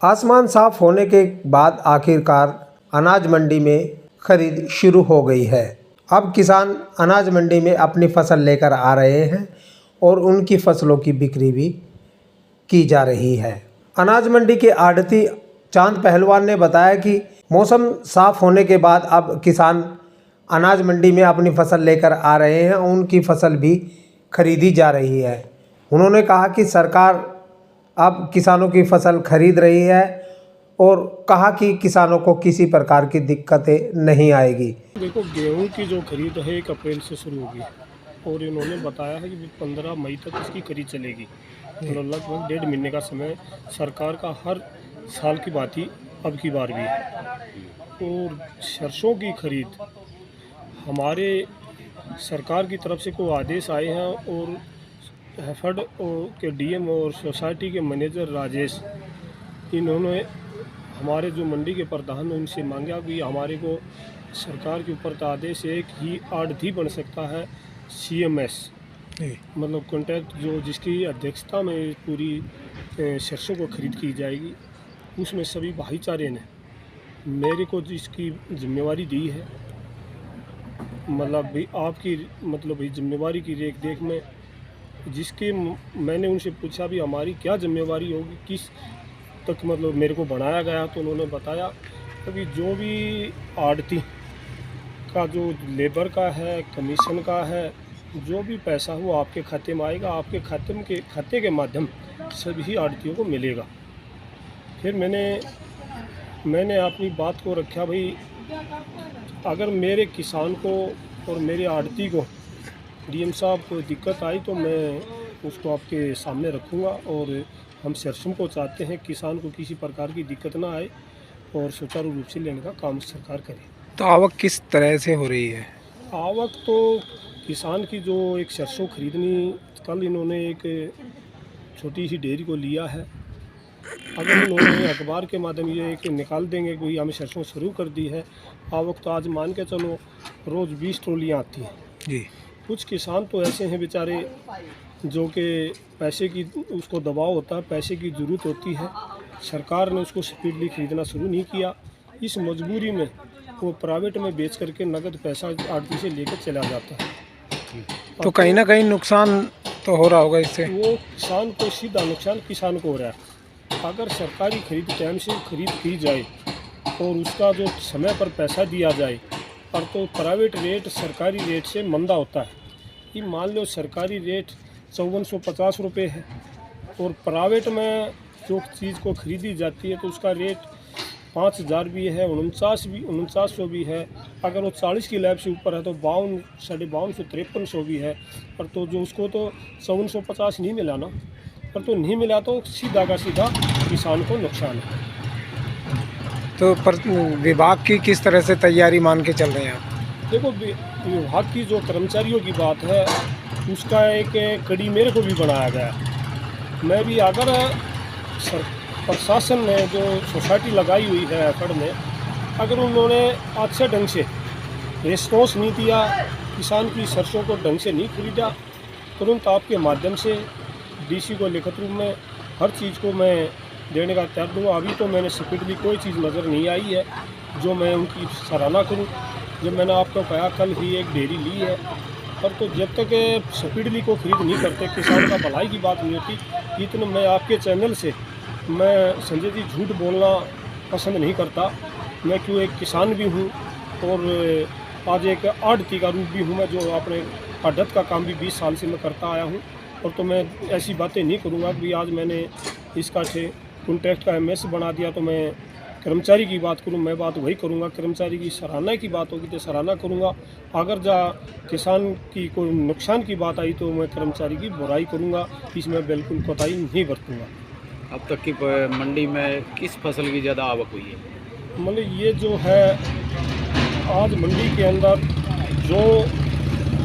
आसमान साफ होने के बाद आखिरकार अनाज मंडी में खरीद शुरू हो गई है। अब किसान अनाज मंडी में अपनी फसल लेकर आ रहे हैं और उनकी फसलों की बिक्री भी की जा रही है। अनाज मंडी के आढ़ती चांद पहलवान ने बताया कि मौसम साफ होने के बाद अब किसान अनाज मंडी में अपनी फसल लेकर आ रहे हैं, उनकी फसल भी खरीदी जा रही है। उन्होंने कहा कि सरकार अब किसानों की फसल खरीद रही है और कहा कि किसानों को किसी प्रकार की दिक्कतें नहीं आएगी। देखो, गेहूं की जो खरीद है 1 अप्रैल से शुरू होगी और इन्होंने बताया है कि 15 मई तक इसकी खरीद चलेगी। तो लगभग 1.5 महीने का समय सरकार का हर साल की बात ही अब की बार भी है। और सरसों की खरीद हमारे सरकार की तरफ से कोई आदेश आए हैं और हैफेड के डीएम और सोसाइटी के मैनेजर राजेश, इन्होंने हमारे जो मंडी के प्रधान हैं उनसे मांगा कि हमारे को सरकार के ऊपर आदेश है कि ही आढ़ती बन सकता है CMS, मतलब कॉन्ट्रैक्ट जो जिसकी अध्यक्षता में पूरी सरसों को खरीद की जाएगी। उसमें सभी भाईचारे ने मेरे को जिसकी जिम्मेवारी दी है, मतलब भी आपकी मतलब भी जिम्मेवारी की रेख देख में जिसके मैंने उनसे पूछा भी हमारी क्या जिम्मेवारी होगी, किस तक मतलब मेरे को बनाया गया, तो उन्होंने बताया अभी जो भी आढ़ती का जो लेबर का है, कमीशन का है, जो भी पैसा वो आपके खाते में आएगा, आपके खाते के माध्यम सभी आढ़तियों को मिलेगा। फिर मैंने अपनी बात को रखा, भाई अगर मेरे किसान को और मेरे आढ़ती को डीएम साहब को दिक्कत आई तो मैं उसको आपके सामने रखूँगा और हम सरसों को चाहते हैं किसान को किसी प्रकार की दिक्कत ना आए और सुचारू रूप से लेने का काम सरकार करे। तो आवक किस तरह से हो रही है? आवक तो किसान की जो एक सरसों खरीदनी, कल इन्होंने एक छोटी सी डेयरी को लिया है। अगर इन्होंने अखबार के माध्यम ये एक निकाल देंगे कि हमें सरसों शुरू कर दी है, आवक तो आज मान के चलो रोज़ 20 ट्रॉलियाँ आती हैं जी। कुछ किसान तो ऐसे हैं बेचारे जो कि पैसे की उसको दबाव होता है, पैसे की ज़रूरत होती है, सरकार ने उसको स्पीडली खरीदना शुरू नहीं किया। इस मजबूरी में वो प्राइवेट में बेच करके नगद पैसा आढ़ती से लेकर चला जाता है। तो कहीं ना कहीं नुकसान तो हो रहा होगा इससे। वो किसान को सीधा नुकसान किसान को हो रहा है। अगर सरकारी खरीद टाइम से खरीद की जाए और उसका जो समय पर पैसा दिया जाए, और तो प्राइवेट रेट सरकारी रेट से मंदा होता है। ये मान लो सरकारी रेट 5450 रुपये है और प्राइवेट में जो चीज़ को खरीदी जाती है तो उसका रेट 5000 भी है, 4900 भी है। अगर वो 40 की लैब से ऊपर है तो 52, 5250, 5300 भी है। और तो जो उसको तो 5450 नहीं मिला ना, पर तो नहीं मिला तो सीधा का सीधा किसान को नुकसान है। तो विभाग की किस तरह से तैयारी मान के चल रहे हैं आप? देखो, विभाग की जो कर्मचारियों की बात है उसका एक कड़ी मेरे को भी बनाया गया। मैं भी अगर प्रशासन ने जो सोसाइटी लगाई हुई है हैफेड में, अगर उन्होंने अच्छे ढंग से रिस्पॉन्स नहीं दिया, किसान की सरसों को ढंग से नहीं खरीदा, तुरंत आपके माध्यम से DC को लिखित रूप में हर चीज़ को मैं देने का तैयार दूँगा। अभी तो मैंने स्पीडली कोई चीज़ नज़र नहीं आई है जो मैं उनकी सराहना करूँ। जब मैंने आपको कहा कल ही एक डेयरी ली है, पर तो जब तक स्पीडली को खरीद नहीं करते किसान का भलाई की बात नहीं होती। इतना मैं आपके चैनल से मैं संजय जी झूठ बोलना पसंद नहीं करता। मैं क्यों एक किसान भी हूँ और आज एक आढ़ती का रूप भी हूँ मैं, जो अपने आढ़त का काम भी 20 साल से मैं करता आया हूँ। और तो मैं ऐसी बातें नहीं करूँगा कि आज मैंने इसका कॉन्ट्रैक्ट का MS बना दिया तो मैं कर्मचारी की बात करूं। मैं बात वही करूंगा, कर्मचारी की सराहना की बात होगी तो सराहना करूंगा। अगर किसान की कोई नुकसान की बात आई तो मैं कर्मचारी की बुराई करूंगा। इसमें बिल्कुल कोताही नहीं बरतूंगा। अब तक की मंडी में किस फसल की ज़्यादा आवक हुई है? मतलब ये जो है आज मंडी के अंदर जो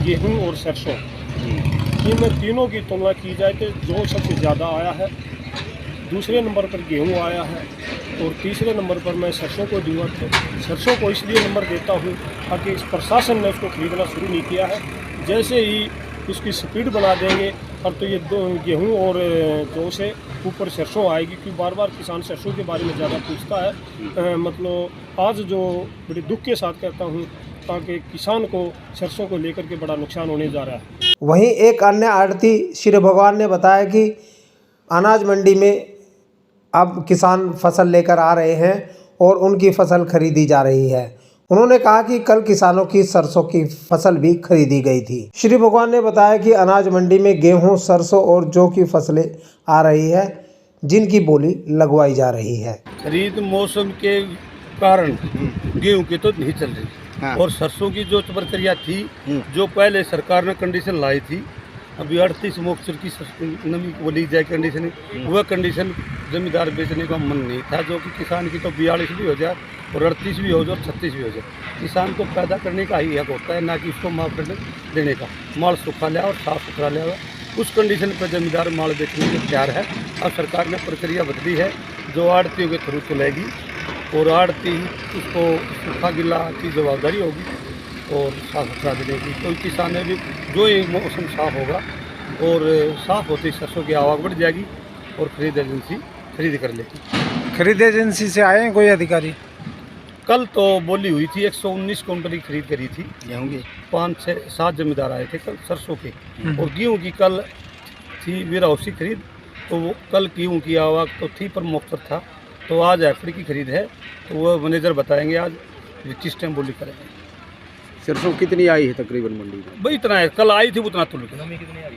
गेहूँ और सरसों, इनमें तीनों की तुलना की जाए तो जो सबसे ज़्यादा आया है, दूसरे नंबर पर गेहूँ आया है और तीसरे नंबर पर मैं सरसों को दूंगा। तो सरसों को इसलिए नंबर देता हूँ ताकि इस प्रशासन ने उसको खरीदना शुरू नहीं किया है। जैसे ही उसकी स्पीड बना देंगे और तो ये गेहूँ और जौ से ऊपर सरसों आएगी, क्योंकि बार बार किसान सरसों के बारे में ज़्यादा पूछता है। मतलब आज जो बड़े दुख के साथ कहता हूँ, ताकि किसान को सरसों को लेकर के बड़ा नुकसान होने जा रहा है। वहीं एक अन्य आढ़ती श्री भगवान ने बताया कि अनाज मंडी में अब किसान फसल लेकर आ रहे हैं और उनकी फसल खरीदी जा रही है। उन्होंने कहा कि कल किसानों की सरसों की फसल भी खरीदी गई थी। श्री भगवान ने बताया कि अनाज मंडी में गेहूं, सरसों और जौ की फसलें आ रही है, जिनकी बोली लगवाई जा रही है। खरीद मौसम के कारण गेहूं की तो नहीं चल रही, और सरसों की जो प्रक्रिया थी, जो पहले सरकार ने कंडीशन लाई थी, अभी 38 मोक्सर की नमी वो ली जाए कंडीशन, वह कंडीशन जमींदार बेचने का मन नहीं था, जो कि किसान की तो 42 भी हो जाए और 38 भी हो जाए और 36 भी हो जाए। किसान को पैदा करने का ही हक होता है, ना कि उसको मापदंड देने का। माल सूखा लिया और साफ सुथरा लिया, उस कंडीशन पर जमींदार माल बेचने के तैयार है। अब सरकार ने प्रक्रिया बदली है, जो आड़तियों के थ्रू चलेगी, और आड़ती उसको सूखा गिला की जवाबदारी होगी और साफ सुथरा देने की। कोई किसान ने भी जो ये मौसम साफ होगा और साफ होती सरसों की आवक बढ़ जाएगी और खरीद एजेंसी खरीद कर लेगी। खरीद एजेंसी से आए हैं कोई अधिकारी? कल तो बोली हुई थी 119 क्विंटल की खरीद करी थी गेहूँ की, 5-7 जमींदार आए थे कल सरसों के, और गेहूँ की कल थी वेयरहाउस की खरीद। तो वो कल गेहूँ की आवक तो थी पर मुख्तर था, तो आज एफडी की खरीद है, तो वह मैनेजर बताएंगे आज किस टाइम बोली करेंगे। सरसों कितनी आई है तकरीबन मंडी में? भाई इतना है, कल आई थी उतना तुल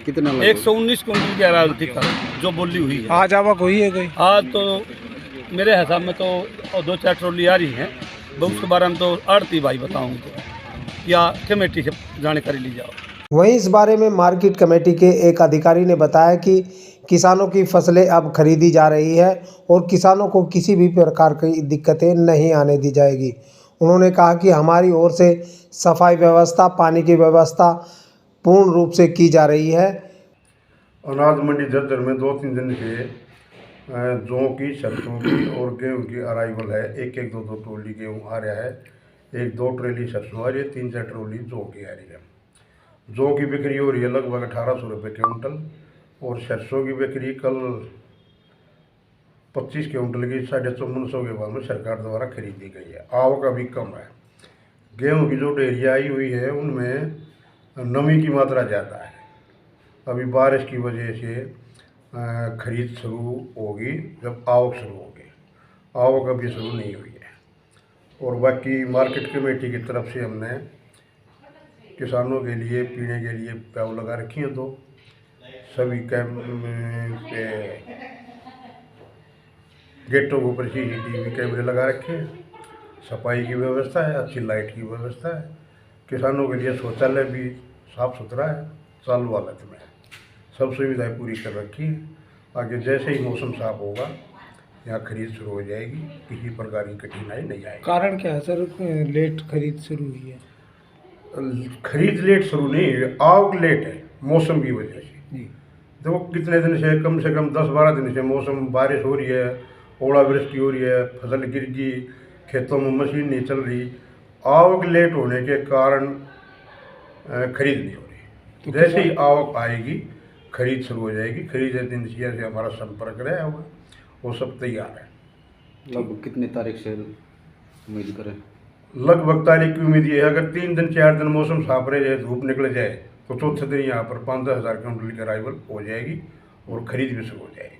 कितना 119 क्विंटल की अरावल थी कल जो बोली हुई है। आज आवक हुई है कोई? आज तो मेरे हिसाब में तो 2-4 ट्रॉली आ रही हैं, उसके बारे में तो आड़ती भाई बताऊंगी, तो या कमेटी से जानकारी ली जाओ। वहीं इस बारे में मार्केट कमेटी के एक अधिकारी ने बताया कि किसानों की फसलें अब खरीदी जा रही है और किसानों को किसी भी प्रकार की दिक्कतें नहीं आने दी जाएगी। उन्होंने कहा कि हमारी ओर से सफाई व्यवस्था, पानी की व्यवस्था पूर्ण रूप से की जा रही है। अनाज मंडी जज्जर में 2-3 दिन से जौ की, सरसों की और गेहूँ की अराइवल है। एक 2 ट्रॉली गेहूँ आ रहा है, 1-2 ट्रॉली सरसों आ रही है, 3-4 ट्रॉली जौ की आ रही है। जौ की बिक्री हो रही है लगभग 1800 रुपये क्विंटल, और सरसों की बिक्री कल 25 क्विंटल की 5450 के भाव में सरकार द्वारा खरीदी गई है। आवक अभी कम है। गेहूँ की जो ढेरियाँ आई हुई है उनमें नमी की मात्रा ज़्यादा है। अभी बारिश की वजह से खरीद शुरू होगी जब आवक शुरू होगी। आवक अभी शुरू नहीं हुई है। और बाकी मार्केट कमेटी की तरफ से हमने किसानों के लिए पीने के लिए पाइप लगा रखी हैं, तो सभी कैंप पे गेटों के ऊपर CCTV कैमरे लगा रखे हैं। सफाई की व्यवस्था है, अच्छी लाइट की व्यवस्था है। किसानों के लिए शौचालय भी साफ़ सुथरा है, चालू हालत में सब सुविधाएं पूरी कर रखी है। आगे जैसे ही मौसम साफ होगा यहाँ खरीद शुरू हो जाएगी, किसी प्रकार की कठिनाई नहीं आएगी। कारण क्या है सर, लेट खरीद शुरू हुई है? खरीद लेट शुरू नहीं हुई, आवक लेट है मौसम की वजह से। देखो कितने दिन से कम 10-12 दिन से मौसम बारिश हो रही है, ओलावृष्टि हो रही है, फसल गिर गई, खेतों में मशीन नहीं चल रही। आवक लेट होने के कारण खरीद नहीं हो रही। जैसे ही आवक आएगी खरीद शुरू हो जाएगी। खरीद एजेंसियों से हमारा संपर्क रहा हुआ, वो सब तैयार है। लगभग कितने तारीख से उम्मीद करें? लगभग तारीख की उम्मीद ये है, अगर 3-4 दिन मौसम साफ रह जाए, धूप निकल जाए, तो चौथे दिन यहाँ पर 5-10 हज़ार क्विंटल की अराइवल हो जाएगी और खरीद भी शुरू हो जाएगी।